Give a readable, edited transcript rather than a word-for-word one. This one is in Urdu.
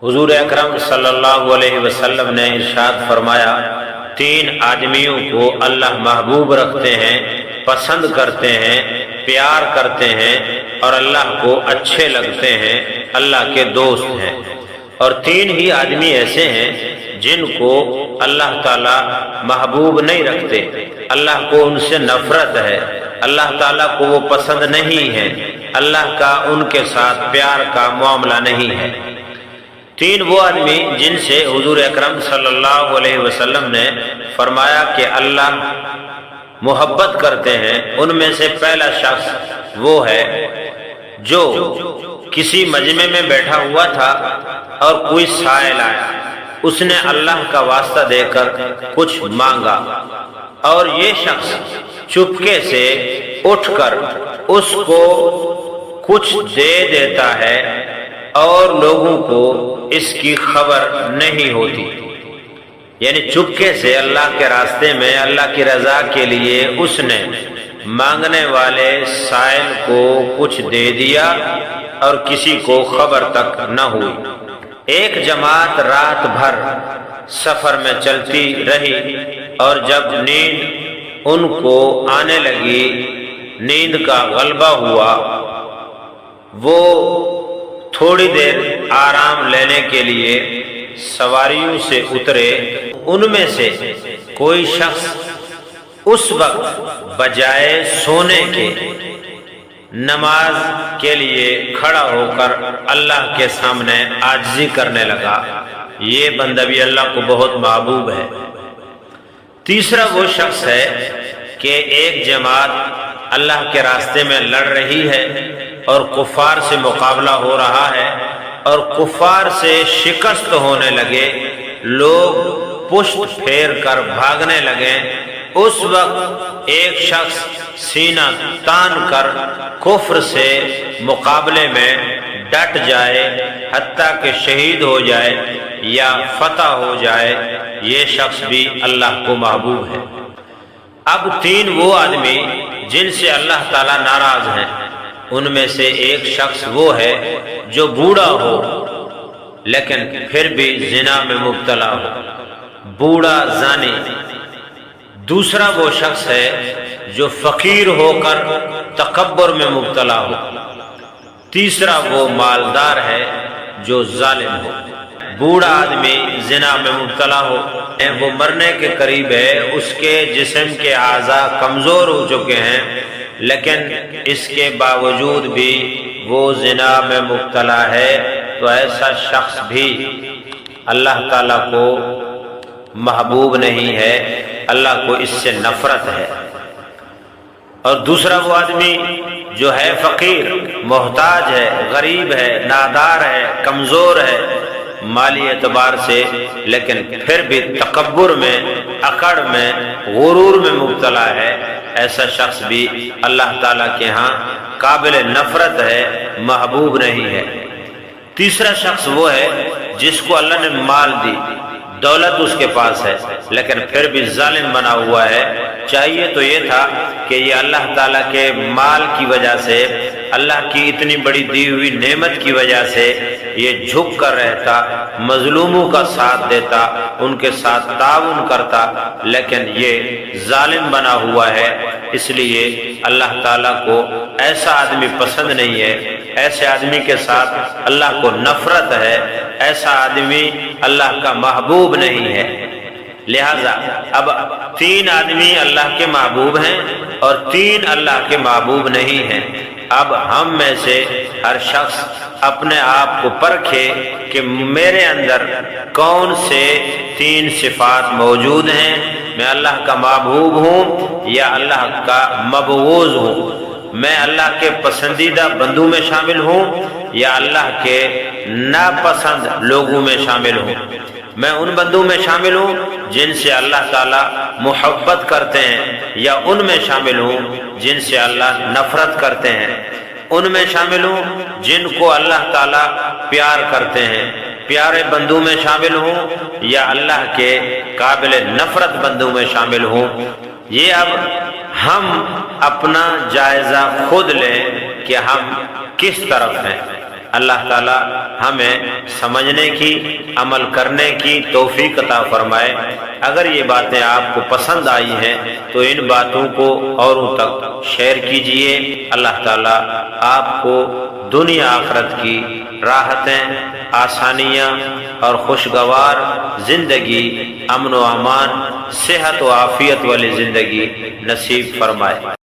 حضور اکرم صلی اللہ علیہ وسلم نے ارشاد فرمایا، 3 آدمیوں کو اللہ محبوب رکھتے ہیں، پسند کرتے ہیں، پیار کرتے ہیں اور اللہ کو اچھے لگتے ہیں، اللہ کے دوست ہیں۔ اور 3 ہی آدمی ایسے ہیں جن کو اللہ تعالیٰ محبوب نہیں رکھتے، اللہ کو ان سے نفرت ہے، اللہ تعالیٰ کو وہ پسند نہیں ہے، اللہ کا ان کے ساتھ پیار کا معاملہ نہیں ہے۔ 3 وہ آدمی جن سے حضور اکرم صلی اللہ علیہ وسلم نے فرمایا کہ اللہ محبت کرتے ہیں، ان میں سے پہلا شخص وہ ہے جو کسی مجمع میں بیٹھا ہوا تھا اور کوئی سائل آیا، اس نے اللہ کا واسطہ دے کر کچھ مانگا اور یہ شخص چپکے سے اٹھ کر اس کو کچھ دے دیتا ہے اور لوگوں کو اس کی خبر نہیں ہوتی، یعنی چپکے سے اللہ کے راستے میں اللہ کی رضا کے لیے اس نے مانگنے والے سائل کو کچھ دے دیا اور کسی کو خبر تک نہ ہوئی۔ ایک جماعت رات بھر سفر میں چلتی رہی اور جب نیند ان کو آنے لگی، نیند کا غلبہ ہوا، وہ تھوڑی دیر آرام لینے کے لیے سواریوں سے اترے۔ ان میں سے کوئی شخص اس وقت بجائے سونے کے نماز کے لیے کھڑا ہو کر اللہ کے سامنے عاجزی کرنے لگا، یہ بندہ بھی اللہ کو بہت محبوب ہے۔ تیسرا وہ شخص ہے کہ ایک جماعت اللہ کے راستے میں لڑ رہی ہے اور کفار سے مقابلہ ہو رہا ہے اور کفار سے شکست ہونے لگے، لوگ پشت پھیر کر بھاگنے لگے۔ اس وقت ایک شخص سینہ تان کر کفر سے مقابلے میں ڈٹ جائے حتیٰ کہ شہید ہو جائے یا فتح ہو جائے، یہ شخص بھی اللہ کو محبوب ہے۔ اب 3 وہ آدمی جن سے اللہ تعالیٰ ناراض ہیں، ان میں سے ایک شخص وہ ہے جو بوڑھا ہو لیکن پھر بھی زنا میں مبتلا ہو، بوڑھا زانی۔ دوسرا وہ شخص ہے جو فقیر ہو کر تکبر میں مبتلا ہو۔ تیسرا وہ مالدار ہے جو ظالم ہو۔ بوڑھا آدمی زنا میں مبتلا ہو، وہ مرنے کے قریب ہے، اس کے جسم کے اعضاء کمزور ہو چکے ہیں، لیکن اس کے باوجود بھی وہ زنا میں مبتلا ہے، تو ایسا شخص بھی اللہ تعالیٰ کو محبوب نہیں ہے، اللہ کو اس سے نفرت ہے۔ اور دوسرا وہ آدمی جو ہے فقیر، محتاج ہے، غریب ہے، نادار ہے، کمزور ہے مالی اعتبار سے، لیکن پھر بھی تکبر میں، اکڑ میں، غرور میں مبتلا ہے، ایسا شخص بھی اللہ تعالیٰ کے ہاں قابل نفرت ہے، محبوب نہیں ہے۔ تیسرا شخص وہ ہے جس کو اللہ نے مال دی، دولت اس کے پاس ہے، لیکن پھر بھی ظالم بنا ہوا ہے۔ چاہیے تو یہ تھا کہ یہ اللہ تعالیٰ کے مال کی وجہ سے، اللہ کی اتنی بڑی دی ہوئی نعمت کی وجہ سے یہ جھک کر رہتا، مظلوموں کا ساتھ دیتا، ان کے ساتھ تعاون کرتا، لیکن یہ ظالم بنا ہوا ہے، اس لیے اللہ تعالیٰ کو ایسا آدمی پسند نہیں ہے، ایسے آدمی کے ساتھ اللہ کو نفرت ہے، ایسا آدمی اللہ کا محبوب نہیں ہے۔ لہذا اب 3 آدمی اللہ کے محبوب ہیں اور 3 اللہ کے محبوب نہیں ہیں۔ اب ہم میں سے ہر شخص اپنے آپ کو پرکھے کہ میرے اندر کون سے 3 صفات موجود ہیں، میں اللہ کا محبوب ہوں یا اللہ کا مبغوض ہوں، میں اللہ کے پسندیدہ بندوں میں شامل ہوں یا اللہ کے ناپسند لوگوں میں شامل ہوں۔ میں ان بندوں میں شامل ہوں جن سے اللہ تعالیٰ محبت کرتے ہیں یا ان میں شامل ہوں جن سے اللہ نفرت کرتے ہیں، ان میں شامل ہوں جن کو اللہ تعالیٰ پیار کرتے ہیں، پیارے بندوں میں شامل ہوں یا اللہ کے قابل نفرت بندوں میں شامل ہوں۔ یہ اب ہم اپنا جائزہ خود لیں کہ ہم کس طرف ہیں۔ اللہ تعالی ہمیں سمجھنے کی، عمل کرنے کی توفیق عطا فرمائے۔ اگر یہ باتیں آپ کو پسند آئی ہیں تو ان باتوں کو اوروں تک شیئر کیجئے۔ اللہ تعالی آپ کو دنیا آخرت کی راحتیں، آسانیاں اور خوشگوار زندگی، امن و امان، صحت و عافیت والی زندگی نصیب فرمائے۔